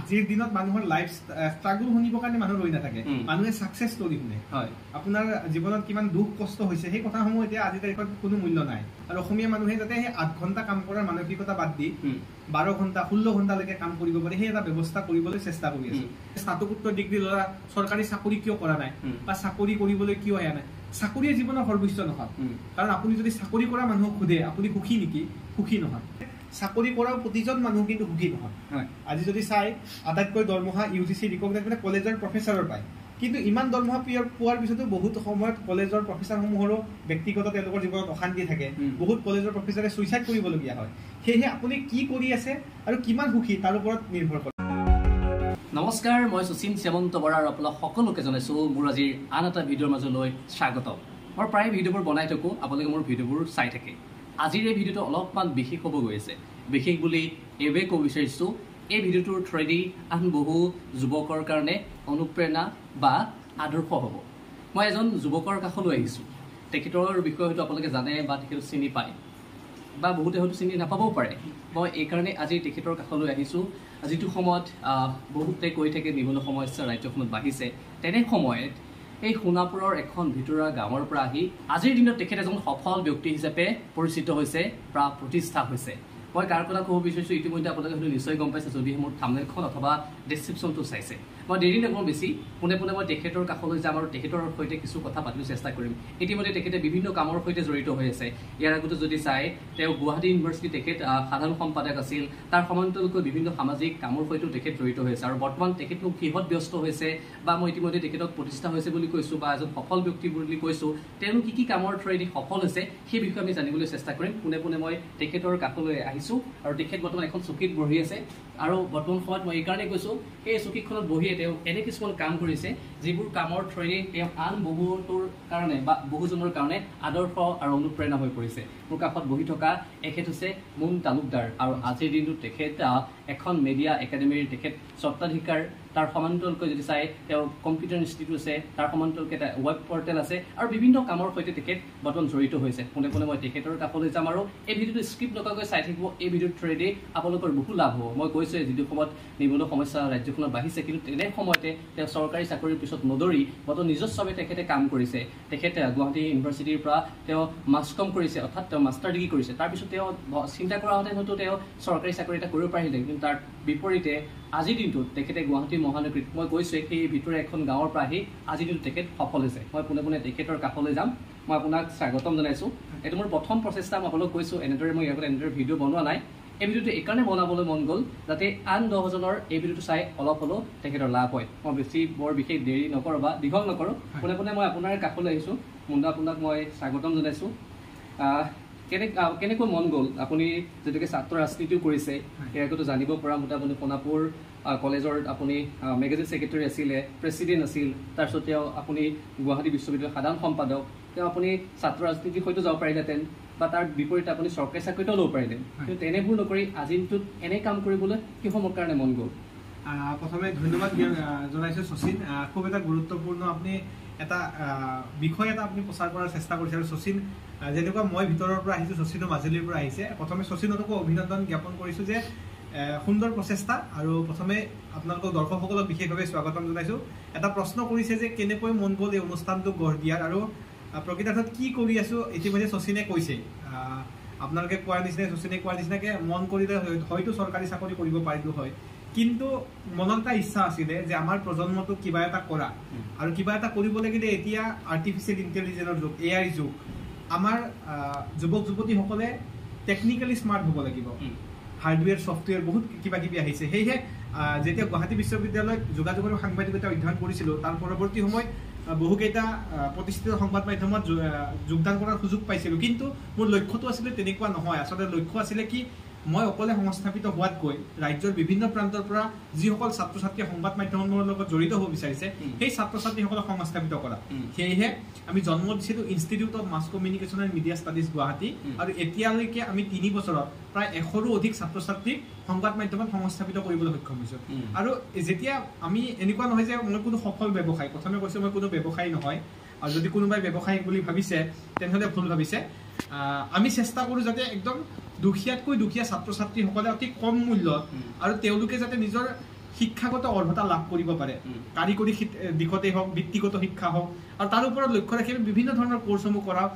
আজিৰ দিনত মানুহৰ লাইফ ষ্ট্ৰাগল শুনিবৰ কাৰণে মানুহ ৰৈ নাথাকে মানুহে সাকসেস ষ্টৰি শুনে হয় আপোনাৰ জীৱনত কিমান দুখ কষ্ট হৈছে সেই কথাসমূহ এতিয়া আজি তাৰিখত কোনো মূল্য নাই আৰু অসমীয়া মানুহে যাতে সেই 8 ঘণ্টা কাম কৰাৰ মানসিকতা বাদ দি 12 ঘণ্টা 16 ঘণ্টালৈকে কাম কৰিব পাৰে সেই এটা ব্যৱস্থা কৰিবলৈ চেষ্টা কৰি আছে স্নাতকোত্তৰ ডিগ্ৰী ল'ৰা চৰকাৰী চাকৰি কিয় কৰা নাই বা চাকৰি কৰিবলৈ কিয় আয়া নাই চাকৰিয়ে জীৱনৰ সৰ্বোচ্চ নহয় কাৰণ আপুনি যদি চাকৰি কৰা মানুহক খুদে আপুনি সুখী নেকি সুখী নহয় চাকৰি কৰা প্ৰতিজন মানুহ কিন্তু সুখী নহয় আজি যদি চাই আটাইতকৈ দৰমহা ইউজিচি ৰিকগনাইজ মানে কলেজৰ প্ৰফেছৰৰ পায় কিন্তু ইমান দৰমহা পোৱাৰ পিছতো বহুত সময়ত কলেজৰ প্ৰফেছৰসমূহৰো ব্যক্তিগত তেওঁলোকৰ জীৱনত অশান্তি থাকে বহুত কলেজৰ প্ৰফেছৰে সুইচাইড কৰিবলগীয়া হয় সেয়েহে আপুনি কি কৰি আছে আৰু কিমান সুখী তাৰ ওপৰত নিৰ্ভৰ কৰে নমস্কাৰ মই শচীন শ্যামন্ত বৰা আৰু আপোনাক সকলোকে জনাইছো মোৰ আজিৰ আন এটা ভিডিঅ'ৰ মাজলৈ স্বাগতম মই প্ৰায় ভিডিঅ'বোৰ বনাই থাকো আপোনালোকে মোৰ ভিডিঅ'বোৰ চাই থাকে আজিৰ এই ভিডিঅ'টো অলপমান বিশেষ হ'ব গৈ আছে বিশেষ বুলি এবে ক'ব বিচাৰিছো এই ভিডিঅ'টোৰ থ্ৰুদি আন বহু যুৱকৰ কাৰণে অনুপ্ৰেৰণা বা আদৰ্শ হ'ব মই এজন যুৱকৰ কাষলৈ আহিছোঁ তেখেতৰ বিষয়ে হয়তো আপোনালোকে জানে বা তেখেত চিনি পায় বা বহুতে হয়তো চিনি নাপাবও পাৰে মই এইকাৰণে আজি তেখেতৰ কাষলৈ আহিছোঁ যিটো সময়ত বহুতে কৈ থাকে নিবনুৱা সমস্যা ৰাজ্যখনত বাঢ়িছে তেনে সময়ত এই সোণাপুৰৰ এখন ভিতৰুৱা গাঁৱৰ পৰা আহি আজিৰ দিনত তেখেত এজন সফল ব্যক্তি হিচাপে পৰিচিত হৈছে বা প্ৰতিষ্ঠা হৈছে মই কাৰ কথা ক'ব বিচাৰিছোঁ ইতিমধ্যে আপোনালোকে হয়তো নিশ্চয় গম পাইছে যদিহে মোৰ থাম্বনেইলখন অথবা ডেছক্ৰিপশ্যনটো চাইছে মই দেৰি নকৰোঁ বেছি পোনে পোনে মই তেখেতৰ কাষলৈ যাম আৰু তেখেতৰ সৈতে কিছু কথা পাতিবলৈ চেষ্টা কৰিম ইতিমধ্যে তেখেতে বিভিন্ন কামৰ সৈতে জড়িত হৈ আছে ইয়াৰ আগতে যদি চাই তেওঁ গুৱাহাটী ইউনিভাৰ্চিটি তেখেত সাধাৰণ সম্পাদক আছিল তাৰ সমান্তৰালকৈ বিভিন্ন সামাজিক কামৰ সৈতেও তেখেত জড়িত হৈ আছে আৰু বৰ্তমান তেখেতনো কিহত ব্যস্ত হৈছে বা মই ইতিমধ্যে তেখেতক প্ৰতিষ্ঠা হৈছে বুলি কৈছোঁ বা এজন সফল ব্যক্তি বুলি কৈছোঁ তেওঁ কি কামৰ থ্ৰুৱেদি সফল হৈছে সেই বিষয়ে আমি জানিবলৈ চেষ্টা কৰিম পোনে পোনে মই তেখেতৰ কাষলৈ আহিছোঁ আৰু তেখেত বৰ্তমান এখন চকীত বহি আছে আৰু বৰ্তমান সময়ত মই এইকাৰণে কৈছোঁ এই চকীখনত বহিয়ে তেওঁ এনে কিছুমান কাম কৰিছে যিবোৰ কামৰ থ্ৰুৱেদি তেওঁ আন বহুতৰ কাৰণে বা বহুজনৰ কাৰণে আদৰ্শ আৰু অনুপ্ৰেৰণা হৈ পৰিছে মোৰ কাষত বহি থকা এখেত হৈছে মুন তালুকদাৰ আৰু আজিৰ দিনটোত তেখেত এখন মিডিয়া একাডেমীৰ তেখেত স্বত্বাধিকাৰ তাৰ সমান্তৰালকৈ যদি চাই তেওঁ কম্পিউটাৰ ইনষ্টিটিউট আছে তাৰ সমান্তৰালকৈ এটা ৱেব পৰ্টেল আছে আৰু বিভিন্ন কামৰ সৈতে তেখেত বৰ্তমান জড়িত হৈছে পোনে পোনে মই তেখেতৰ কাষলৈ যাম আৰু এই ভিডিঅ'টো স্ক্ৰিপ্ট নকৰাকৈ চাই থাকিব এই ভিডিঅ'ৰ থ্ৰুৱেদি আপোনালোকৰ বহু লাভ হ'ব মই কৈছোঁ যিটো সময়ত নিবনুৱা সমস্যা ৰাজ্যখনত বাঢ়িছে কিন্তু তেনে সময়তে তেওঁ চৰকাৰী চাকৰিৰ পিছত নদৌৰি বৰ্তমান নিজস্বভাৱে তেখেতে কাম কৰিছে তেখেতে গুৱাহাটী ইউনিভাৰ্চিটিৰ পৰা তেওঁ মাছ কম কৰিছে অৰ্থাৎ তেওঁ মাষ্টাৰ ডিগ্ৰী কৰিছে তাৰপিছত তেওঁ চিন্তা কৰা হেঁতেন হয়তো তেওঁ চৰকাৰী চাকৰি এটা কৰিব পাৰিলে কিন্তু তাৰ বিপৰীতে আজিৰ দিনটোত তেখেতে গুৱাহাটী মহানগৰীত মই কৈছোঁ সেই ভিতৰৰ এখন গাঁৱৰ পৰা আহি আজিৰ দিনটোত তেখেত সফল হৈছে মই পোনে পোনে তেখেতৰ কাষলৈ যাম মই আপোনাক স্বাগতম জনাইছোঁ এইটো মোৰ প্ৰথম প্ৰচেষ্টা মই আপোনালোক কৈছোঁ এনেদৰে মই ইয়াৰ আগতে এনেদৰে ভিডিঅ' বনোৱা নাই এই ভিডিঅ'টো এইকাৰণে বনাবলৈ মন গ'ল যাতে আন 10জনৰ এই ভিডিঅ'টো চাই অলপ হ'লেও তেখেতৰ লাভ হয় মই বেছি বৰ বিশেষ দেৰি নকৰোঁ বা দীঘল নকৰোঁ পোনে পোনে মই আপোনাৰ কাষলৈ আহিছোঁ মুন্দা আপোনাক মই স্বাগতম জনাইছোঁ কেনেকৈ মন গ'ল আপুনি যেনেকৈ ছাত্ৰ ৰাজনীতিও কৰিছে ইয়াৰ আগতে জানিব পৰা মতে আপুনি সোণাপুৰ কলেজৰ আপুনি মেগাজিন ছেক্ৰেটাৰী আছিলে প্ৰেছিডেণ্ট আছিল তাৰপিছত তেওঁ আপুনি গুৱাহাটী বিশ্ববিদ্যালয়ৰ সাধাৰণ সম্পাদক তেওঁ আপুনি ছাত্ৰ ৰাজনীতিৰ সৈতে যাব পাৰিলেহেঁতেন বা তাৰ বিপৰীতে আপুনি চৰকাৰী চাকৰিটো ল'ব পাৰিলে কিন্তু তেনেবোৰ নকৰি আজিৰ দিনটোত এনে কাম কৰিবলৈ কিহৰ কাৰণে মন গ'ল প্ৰথমে ধন্যবাদ জনাইছোঁ শচীন খুব এটা গুৰুত্বপূৰ্ণ আপুনি এটা বিষয় এটা আপুনি প্ৰচাৰ কৰাৰ চেষ্টা কৰিছে আৰু শচীন যেনেকুৱা মই ভিতৰৰ পৰা আহিছোঁ শচীনো মাজুলীৰ পৰা আহিছে প্ৰথমে শচীনকো অভিনন্দন জ্ঞাপন কৰিছোঁ যে সুন্দৰ প্ৰচেষ্টা আৰু প্ৰথমে আপোনালোকক দৰ্শকসকলক বিশেষভাৱে স্বাগতম জনাইছোঁ এটা প্ৰশ্ন কৰিছে যে কেনেকৈ মন গ'ল এই অনুষ্ঠানটো গঢ় দিয়াৰ আৰু প্ৰকৃতাৰ্থত কি কৰি আছোঁ ইতিমধ্যে শচীনে কৈছে আপোনালোকে কোৱাৰ নিচিনাই শচীনে কোৱাৰ নিচিনাকৈ মন কৰিলে হয়তো চৰকাৰী চাকৰি কৰিব পাৰিলোঁ হয় কিন্তু মনত এটা ইচ্ছা আছিলে যে আমাৰ প্ৰজন্মটোক কিবা এটা কৰা আৰু কিবা এটা কৰিব লাগিলে এতিয়া আৰ্টিফিচিয়েল ইণ্টেলিজেন্সৰ যুগ এআইৰ যুগ আমাৰ যুৱক যুৱতীসকলে টেকনিকেলি স্মাৰ্ট হ'ব লাগিব হাৰ্ডৱেৰ ছফ্টৱেৰ বহুত কিবা কিবি আহিছে সেয়েহে যেতিয়া গুৱাহাটী বিশ্ববিদ্যালয়ত যোগাযোগ আৰু সাংবাদিকতা অধ্যয়ন কৰিছিলোঁ তাৰ পৰৱৰ্তী সময়ত বহুকেইটা প্ৰতিষ্ঠিত সংবাদ মাধ্যমত যোগদান কৰাৰ সুযোগ পাইছিলোঁ কিন্তু মোৰ লক্ষ্যটো আছিলে তেনেকুৱা নহয় আচলতে লক্ষ্য আছিলে কি মই অকলে সংস্থাপিত হোৱাতকৈ ৰাজ্যৰ বিভিন্ন প্ৰান্তৰ পৰা যিসকল ছাত্ৰ ছাত্ৰীয়ে সংবাদ মাধ্যমৰ লগত জড়িত হ'ব বিচাৰিছে সেই ছাত্ৰ ছাত্ৰীসকলক সংস্থাপিত কৰা সেয়েহে আমি জন্ম দিছিলোঁ institute of mass communication and media studies Guwahati আৰু এতিয়ালৈকে আমি 3 বছৰত প্ৰায় 100ৰো অধিক ছাত্ৰ ছাত্ৰীক সংবাদ মাধ্যমত সংস্থাপিত কৰিবলৈ সক্ষম হৈছোঁ আৰু যেতিয়া আমি এনেকুৱা নহয় যে মই কোনো সফল ব্যৱসায় প্ৰথমে কৈছোঁ মই কোনো ব্যৱসায়ী নহয় আৰু যদি কোনোবাই ব্যৱসায়িক বুলি ভাবিছে তেনেহ'লে ভুল ভাবিছে আমি চেষ্টা কৰোঁ যাতে একদম দুখীয়াতকৈ দুখীয়া ছাত্ৰ ছাত্ৰীসকলে অতি কম মূল্যত আৰু তেওঁলোকে যাতে নিজৰ শিক্ষাগত অৰ্হতা লাভ কৰিব পাৰে কাৰিকৰী দিশতে হওক বৃত্তিগত শিক্ষা হওক আৰু তাৰ ওপৰত লক্ষ্য ৰাখি বিভিন্ন ধৰণৰ কোৰ্চসমূহ কৰাওঁ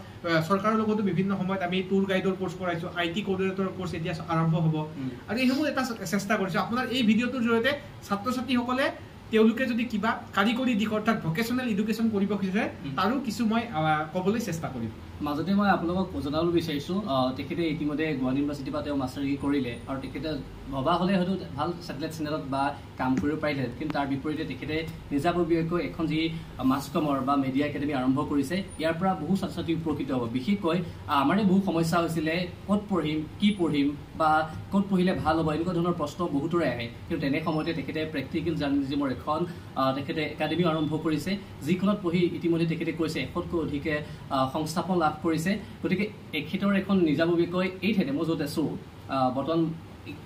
চৰকাৰৰ লগতো বিভিন্ন সময়ত আমি টুৰ গাইডৰ কোৰ্চ কৰাইছোঁ IT কোঅৰ্ডিনেটৰ কোৰ্চ এতিয়া আৰম্ভ হ'ব আৰু এইসমূহ এটা চেষ্টা কৰিছোঁ আপোনাৰ এই ভিডিঅ'টোৰ জৰিয়তে ছাত্ৰ ছাত্ৰীসকলে তেওঁলোকে যদি কিবা কাৰিকৰী দিশ অৰ্থাৎ ভকেশ্যনেল এডুকেশ্যন কৰিব খুজিছে তাৰো কিছু মই ক'বলৈ চেষ্টা কৰিম মাজতে মই আপোনালোকক জনাবলৈ বিচাৰিছোঁ তেখেতে ইতিমধ্যে গুৱাহাটী ইউনিভাৰ্চিটিৰ পৰা তেওঁ মাষ্টাৰ ডিগ্ৰী কৰিলে আৰু তেখেতে ভবা হ'লে হয়তো ভাল ছেটেলাইট চেনেলত বা কাম কৰিব পাৰিলে কিন্তু তাৰ বিপৰীতে তেখেতে নিজাববীয়াকৈ এখন যি মাছ কমৰ বা মিডিয়া একাডেমি আৰম্ভ কৰিছে ইয়াৰ পৰা বহু ছাত্ৰ ছাত্ৰী উপকৃত হ'ব বিশেষকৈ আমাৰে বহু সমস্যা হৈছিলে ক'ত পঢ়িম কি পঢ়িম বা ক'ত পঢ়িলে ভাল হ'ব এনেকুৱা ধৰণৰ প্ৰশ্ন বহুতৰে আহে কিন্তু তেনে সময়তে তেখেতে প্ৰেক্টিকেল জাৰ্নেলিজিমৰ এখন তেখেতে একাডেমি আৰম্ভ কৰিছে যিখনত পঢ়ি ইতিমধ্যে তেখেতে কৈছে 100তকৈ অধিকে সংস্থাপন লাভ কৰিছে গতিকে এখেতৰ এখন নিজাববীয়াকৈ এই ঠাইতে মই য'ত আছোঁ বৰ্তমান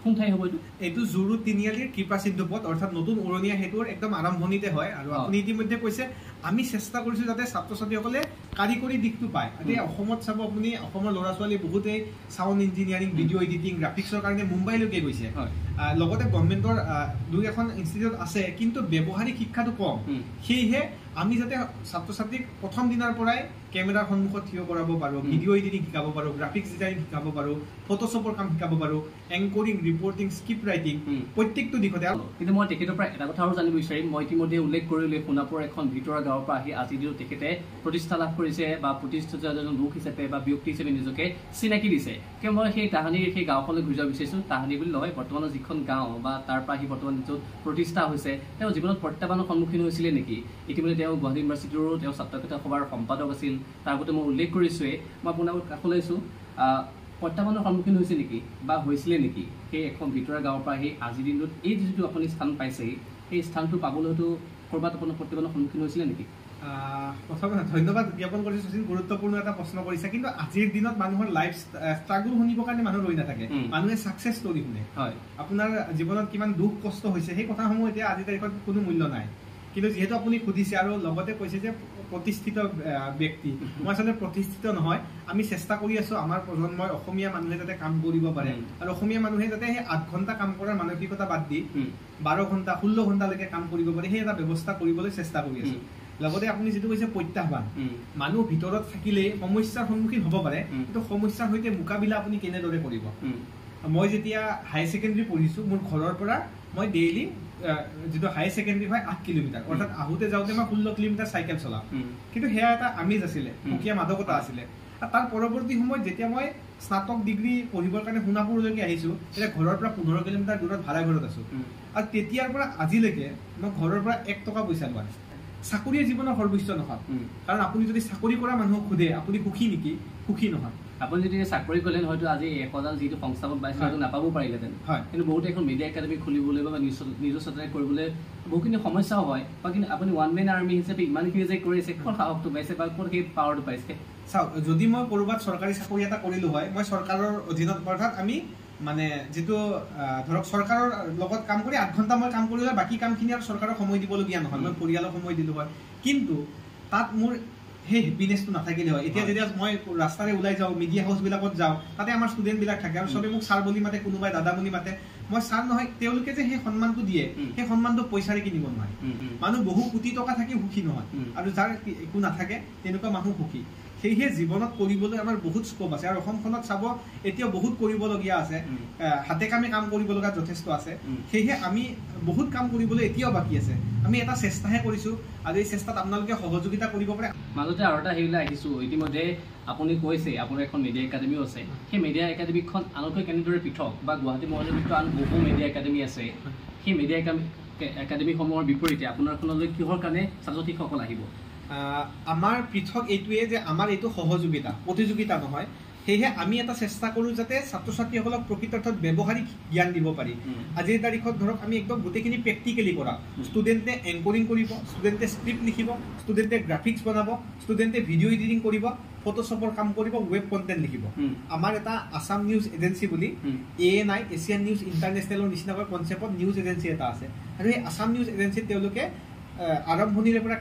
কোন ঠাই হ'ব এইটো জুৰু তিনিআলিৰ কৃপা সিন্ধু পথ অৰ্থাৎ নতুন উৰণীয়া সেতুৰ একদম আৰম্ভণিতে হয় আৰু আপুনি ইতিমধ্যে কৈছে আমি চেষ্টা কৰিছোঁ যাতে ছাত্ৰ ছাত্ৰীসকলে কাৰিকৰী দিশটো পায় এতিয়া অসমত চাব আপুনি অসমৰ ল'ৰা ছোৱালী বহুতেই চাউণ্ড ইঞ্জিনিয়াৰিং ভিডিঅ' এডিটিং গ্ৰাফিক্সৰ কাৰণে মুম্বাইলৈকে গৈছে লগতে গভৰ্ণমেণ্টৰ 2-এখন ইনষ্টিটিউট আছে কিন্তু ব্যৱহাৰিক শিক্ষাটো কম সেয়েহে আমি যাতে ছাত্ৰ ছাত্ৰীক প্ৰথম দিনাৰ পৰাই কেমেৰাৰ সন্মুখত থিয় কৰাব পাৰোঁ ভিডিঅ' এডিটিং শিকাব পাৰোঁ গ্ৰাফিক্স ডিজাইন শিকাব পাৰোঁ ফটোশ্বপৰ কাম শিকাব পাৰোঁ এংকৰিং ৰিপৰ্টিং স্ক্ৰিপ্ট ৰাইটিং প্ৰত্যেকটো দিশতে কিন্তু মই তেখেতৰ পৰা এটা কথা আৰু জানিব বিচাৰিম মই ইতিমধ্যে উল্লেখ কৰিলোঁ সোণাপুৰ এখন ভিতৰুৱা গাঁৱৰ পৰা আহি আজিৰ দিনত তেখেতে প্ৰতিষ্ঠা লাভ কৰিছে বা প্ৰতিষ্ঠিত এজন লোক হিচাপে বা ব্যক্তি হিচাপে নিজকে চিনাকি দিছে কিয় মই সেই তাহানিৰ সেই গাঁওখনলৈ ঘূৰি যাব বিচাৰিছোঁ তাহানি বুলি নহয় বৰ্তমানৰ যিখন গাঁও বা তাৰ পৰা আহি বৰ্তমান য'ত প্ৰতিষ্ঠা হৈছে তেওঁ জীৱনত প্ৰত্যাহ্বানৰ সন্মুখীন হৈছিলে নেকি ইতিমধ্যে তেওঁ গুৱাহাটী ইউনিভাৰ্চিটিৰো তেওঁ ছাত্ৰ সভাৰ সম্পাদক আছিল তাৰ আগতে মই উল্লেখ কৰিছোঁৱেই মই আপোনাক কাষলৈ আছোঁ প্ৰত্যাহ্বানৰ সন্মুখীন হৈছে নেকি বা হৈছিলে নেকি সেই এখন ভিতৰুৱা গাঁৱৰ পৰা আহি আজিৰ দিনটোত এই যিটো আপুনি স্থান পাইছেহি সেই স্থানটো পাবলৈ হয়তো ক'ৰবাত আপোনাৰ প্ৰত্যাহ্বানৰ সন্মুখীন হৈছিলে নেকি প্ৰথমে ধন্যবাদ জ্ঞাপন কৰিছোঁ শচীন গুৰুত্বপূৰ্ণ এটা প্ৰশ্ন কৰিছে কিন্তু আজিৰ দিনত মানুহৰ লাইফ ষ্ট্ৰাগল শুনিবৰ কাৰণে মানুহ ৰৈ নাথাকে মানুহে ছাকচেছ ষ্টৰি শুনে হয় আপোনাৰ জীৱনত কিমান দুখ কষ্ট হৈছে সেই কথাসমূহ এতিয়া আজিৰ তাৰিখত কোনো মূল্য নাই কিন্তু যিহেতু আপুনি সুধিছে আৰু লগতে কৈছে যে প্ৰতিষ্ঠিত ব্যক্তি মই আচলতে প্ৰতিষ্ঠিত নহয় আমি চেষ্টা কৰি আছোঁ আমাৰ প্ৰজন্মই অসমীয়া মানুহে যাতে কাম কৰিব পাৰে আৰু অসমীয়া মানুহে যাতে সেই 8 ঘণ্টা কাম কৰাৰ মানসিকতা বাদ দি 12 ঘণ্টা 16 ঘণ্টালৈকে কাম কৰিব পাৰে সেই এটা ব্যৱস্থা কৰিবলৈ চেষ্টা কৰি আছোঁ লগতে আপুনি যিটো কৈছে প্ৰত্যাহ্বান মানুহ ভিতৰত থাকিলে সমস্যাৰ সন্মুখীন হ'ব পাৰে কিন্তু সমস্যাৰ সৈতে মোকাবিলা আপুনি কেনেদৰে কৰিব মই যেতিয়া হাই ছেকেণ্ডেৰী পঢ়িছোঁ মোৰ ঘৰৰ পৰা মই ডেইলি যিটো হাই ছেকেণ্ডেৰী হয় 8 কিলোমিটাৰ অৰ্থাৎ আহোঁতে যাওঁতে মই 16 কিলোমিটাৰ চাইকেল চলাওঁ কিন্তু সেয়া এটা আমেজ আছিলে সুকীয়া মাদকতা আছিলে আৰু তাৰ পৰৱৰ্তী সময়ত যেতিয়া মই স্নাতক ডিগ্ৰী পঢ়িবৰ কাৰণে সোণাপুৰলৈকে আহিছোঁ তেতিয়া ঘৰৰ পৰা 15 কিলোমিটাৰ দূৰত ভাড়া ঘৰত আছোঁ আৰু তেতিয়াৰ পৰা আজিলৈকে মই ঘৰৰ পৰা 1 টকা পইচা লোৱা নাই চাকৰিয়ে জীৱনৰ সৰ্বোচ্চ নহয় কাৰণ আপুনি যদি চাকৰি কৰা মানুহক সোধে আপুনি সুখী নেকি সুখী নহয় আপুনি যদি চাকৰি কৰিলে হয়তো আজি 1000 যিটো সংস্থাপন পাইছে হয়তো নাপাব পাৰিলেহেঁতেন কিন্তু বহুতে এখন মিডিয়া একাডেমি খুলিবলৈ বা নিজৰ ছেটেলাইট কৰিবলৈ বহুখিনি সমস্যাও হয় বা কিন্তু আপুনি ওৱান মেন আৰ্মি হিচাপে ইমানখিনি যে কৰিছে ক'ত সাহসটো পাইছে বা ক'ত সেই পাৱাৰটো পাইছে চাওক যদি মই ক'ৰবাত চৰকাৰী চাকৰি এটা কৰিলোঁ হয় মই চৰকাৰৰ অধীনত অৰ্থাৎ আমি মানে যিটো ধৰক চৰকাৰৰ লগত কাম কৰি 8 ঘণ্টা মই কাম কৰিলে বাকী কামখিনি আৰু চৰকাৰক সময় দিবলগীয়া নহয় মই পৰিয়ালক সময় দিলোঁ হয় কিন্তু তাত মোৰ সেই হেপিনেছটো নাথাকিলে হয় এতিয়া যেতিয়া মই ৰাস্তাৰে ওলাই যাওঁ মিডিয়া হাউচবিলাকত যাওঁ তাতে আমাৰ ষ্টুডেণ্টবিলাক থাকে আৰু চবে মোক ছাৰ বুলি মাতে কোনোবাই দাদা বুলি মাতে মই ছাৰ নহয় তেওঁলোকে যে সেই সন্মানটো দিয়ে সেই সন্মানটো পইচাৰে কিনিব নোৱাৰে মানুহ বহু কোটি টকা থাকি সুখী নহয় আৰু যাৰ একো নাথাকে তেনেকুৱা মানুহ সুখী সেয়েহে জীৱনত কৰিবলৈ আমাৰ বহুত স্কোপ আছে আৰু অসমখনত চাব এতিয়া বহুত কৰিবলগীয়া আছে হাতে কামে কাম কৰিব লগা যথেষ্ট আছে সেয়েহে আমি বহুত কাম কৰিবলৈ এতিয়াও বাকী আছে আমি এটা চেষ্টাহে কৰিছোঁ আৰু এই চেষ্টাত আপোনালোকে সহযোগিতা কৰিব পাৰে মাজতে আৰু এটা হেৰিলৈ আহিছোঁ ইতিমধ্যে আপুনি কৈছে আপোনাৰ এখন মিডিয়া একাডেমিও আছে সেই মিডিয়া একাডেমিখন আনতকৈ কেনেদৰে পৃথক বা গুৱাহাটী মহানগৰীতো আন বহু মিডিয়া একাডেমি আছে সেই মিডিয়া একাডেমিসমূহৰ বিপৰীতে আপোনাৰখনলৈ কিহৰ কাৰণে ছাত্ৰ ছাত্ৰীসকল আহিব আমাৰ পৃথক এইটোৱে যে আমাৰ এইটো সহযোগিতা প্ৰতিযোগিতা নহয় সেয়েহে আমি এটা চেষ্টা কৰোঁ যাতে ছাত্ৰ ছাত্ৰীসকলক প্ৰকৃত অৰ্থত ব্যৱহাৰিক জ্ঞান দিব পাৰি আজিৰ তাৰিখত ধৰক আমি একদম গোটেইখিনি প্ৰেক্টিকেলি কৰা ষ্টুডেণ্টে এংকৰিং কৰিব ষ্টুডেণ্টে স্ক্ৰিপ্ট লিখিব ষ্টুডেণ্টে গ্ৰাফিক্স বনাব ষ্টুডেণ্টে ভিডিঅ' এডিটিং কৰিব ফটোশ্বপৰ কাম কৰিব ৱেব কণ্টেণ্ট লিখিব আমাৰ এটা আছাম নিউজ এজেঞ্চি বুলি ANI এছিয়ান নিউজ ইণ্টাৰনেশ্যনেলৰ নিচিনাকৈ কনচেপ্টত নিউজ এজেঞ্চি এটা আছে আৰু এই আছাম নিউজ এজেঞ্চিত তেওঁলোকে আৰম্ভণিৰে পৰা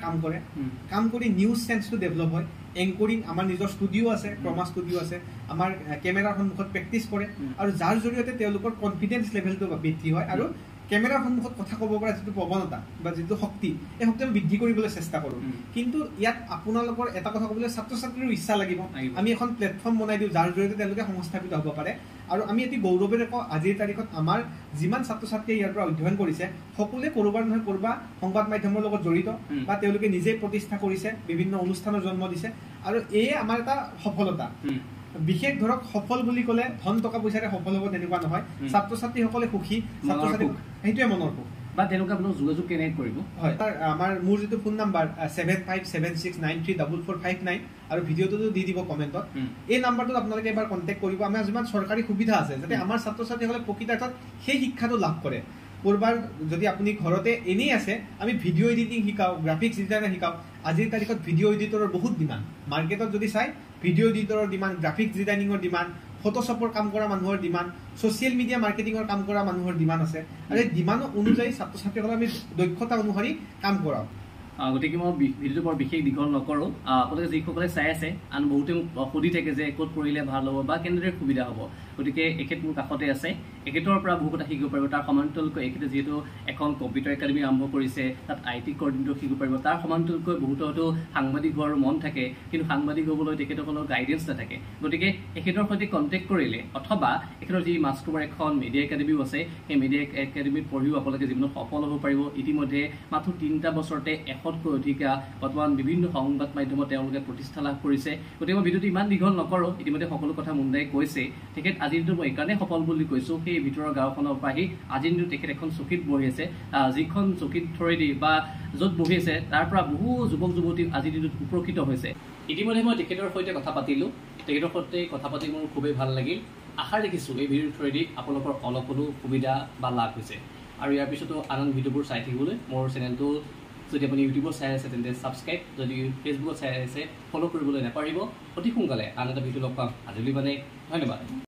কাম কৰি নিউজ চেন্সটো ডেভেলপ হয় এংকৰিং আমাৰ নিজৰ ষ্টুডিঅ' আছে ক্ৰমা ষ্টুডিঅ' আছে আমাৰ কেমেৰাৰ সন্মুখত প্ৰেক্টিচ কৰে আৰু যাৰ জৰিয়তে তেওঁলোকৰ কনফিডেন্স লেভেলটো বৃদ্ধি হয় আৰু কেমেৰাৰ সন্মুখত কথা ক'ব পৰা যিটো প্ৰৱণতা বা যিটো শক্তি, এই শক্তি আমি বৃদ্ধি কৰিবলৈ চেষ্টা কৰোঁ। কিন্তু ইয়াত আপোনালোকৰ এটা কথা ক'বলৈ ছাত্ৰ ছাত্ৰীৰো ইচ্ছা লাগিব। আমি এখন প্লেটফৰ্ম বনাই দিওঁ যাৰ জৰিয়তে তেওঁলোকে সংস্থাপিত হ'ব পাৰে। আৰু আমি এটি গৌৰৱেৰে কওঁ, আজিৰ তাৰিখত আমাৰ যিমান ছাত্ৰ ছাত্ৰীয়ে ইয়াৰ পৰা অধ্যয়ন কৰিছে সকলোৱে ক'ৰবাৰ নহয় ক'ৰবাত সংবাদ মাধ্যমৰ লগত জড়িত বা তেওঁলোকে নিজেই প্ৰতিষ্ঠা কৰিছে, বিভিন্ন অনুষ্ঠানৰ জন্ম দিছে। আৰু এয়ে আমাৰ এটা সফলতা। বিশেষ ধৰক সফল বুলি ক'লে ধন টকা পইচাৰে সফল হ'ব তেনেকুৱা নহয়। ছাত্ৰ ছাত্ৰীসকলে সুখী, ছাত্ৰ ছাত্ৰী সেইটোৱে মনৰ সুখ। বা তেওঁলোকে আপোনাক যোগাযোগ কেনেকৈ কৰিব? হয়, আমাৰ মোৰ যিটো ফোন নাম্বাৰ 7576934459 আৰু ভিডিঅ'টোতো দি দিব কমেণ্টত। এই নাম্বাৰটোত আপোনালোকে এবাৰ কণ্টেক্ট কৰিব। আমাৰ যিমান চৰকাৰী সুবিধা আছে যাতে আমাৰ ছাত্ৰ ছাত্ৰীসকলে প্ৰকৃতাৰ্থত সেই শিক্ষাটো লাভ কৰে। কৰবাৰ যদি আপুনি ঘৰতে এনেই আছে, আমি ভিডিঅ' এডিটিং শিকাওঁ, গ্ৰাফিক্স ডিজাইনাৰ শিকাওঁ। আজিৰ তাৰিখত ভিডিঅ' এডিটৰৰ বহুত ডিমাণ্ড। মাৰ্কেটত যদি চাই ভিডিঅ' এডিটৰৰ ডিমাণ্ড, গ্ৰাফিক্স ডিজাইনিঙৰ ডিমাণ্ড, ফটোশ্বপৰ কাম কৰা মানুহৰ ডিমাণ্ড, ছ'চিয়েল মিডিয়া মাৰ্কেটিঙৰ কাম কৰা মানুহৰ ডিমাণ্ড আছে। আৰু এই ডিমাণ্ড অনুযায়ী ছাত্ৰ ছাত্ৰীসকলে আমি দক্ষতা অনুসৰি কাম কৰাওঁ। গতিকে মই ভিডিঅ'টো বৰ বিশেষ দীঘল নকৰোঁ। আপোনালোকে যিসকলে চাই আছে, আন বহুতে মোক সুধি থাকে যে ক'ত পঢ়িলে ভাল হ'ব বা কেনেদৰে সুবিধা হ'ব। গতিকে এখেত মোৰ কাষতে আছে, এখেতৰ পৰা বহু কথা শিকিব পাৰিব। তাৰ সমান্তৰালকৈ এখেতে যিহেতু এখন কম্পিউটাৰ একাডেমি আৰম্ভ কৰিছে, তাত IT কৰ্ডিনেটৰ শিকিব পাৰিব। তাৰ সমান্তৰালকৈ বহুতো হয়তো সাংবাদিক হোৱাৰ মন থাকে, কিন্তু সাংবাদিক হ'বলৈ তেখেতসকলৰ গাইডেঞ্চ নাথাকে। গতিকে এখেতৰ সৈতে কণ্টেক্ট কৰিলে অথবা এখেতৰ যি মাস্কোবাৰ এখন মিডিয়া একাডেমিও আছে, সেই মিডিয়া একাডেমিত পঢ়িও আপোনালোকে জীৱনত সফল হ'ব পাৰিব। ইতিমধ্যে মাত্ৰ 3টা বছৰতে 100তকৈ অধিক বৰ্তমান বিভিন্ন সংবাদ মাধ্যমত তেওঁলোকে প্ৰতিষ্ঠা লাভ কৰিছে। গতিকে মই ভিডিঅ'টো ইমান দীঘল নকৰোঁ, ইতিমধ্যে সকলো কথা মুন্দাই কৈছে। তেখেত আজিৰ দিনটো মই এইকাৰণে সফল বুলি কৈছোঁ, সেই ভিতৰৰ গাঁওখনৰ পৰা আহি আজিৰ দিনটো তেখেত এখন চকীত বহি আছে। যিখন চকীত থৰেদি বা য'ত বহি আছে তাৰ পৰা বহু যুৱক যুৱতী আজিৰ দিনটোত উপকৃত হৈছে। ইতিমধ্যে মই তেখেতৰ সৈতে কথা পাতিলোঁ। তেখেতৰ সৈতে কথা পাতি মোৰ খুবেই ভাল লাগিল। আশা ৰাখিছোঁ এই ভিডিঅ'ৰ থ্ৰুৱেদি আপোনালোকৰ অলপ হ'লেও সুবিধা বা লাভ হৈছে। আৰু ইয়াৰ পিছতো আন ভিডিঅ'বোৰ চাই থাকিবলৈ মোৰ চেনেলটো যদি আপুনি ইউটিউবত চাই আছে তেন্তে ছাবস্ক্ৰাইব, যদি ফেচবুকত চাই আছে ফ'ল' কৰিবলৈ নাপাহৰিব। অতি সোনকালে আন এটা ভিডিঅ' লগ পাম। আজিলৈ মানে ধন্যবাদ।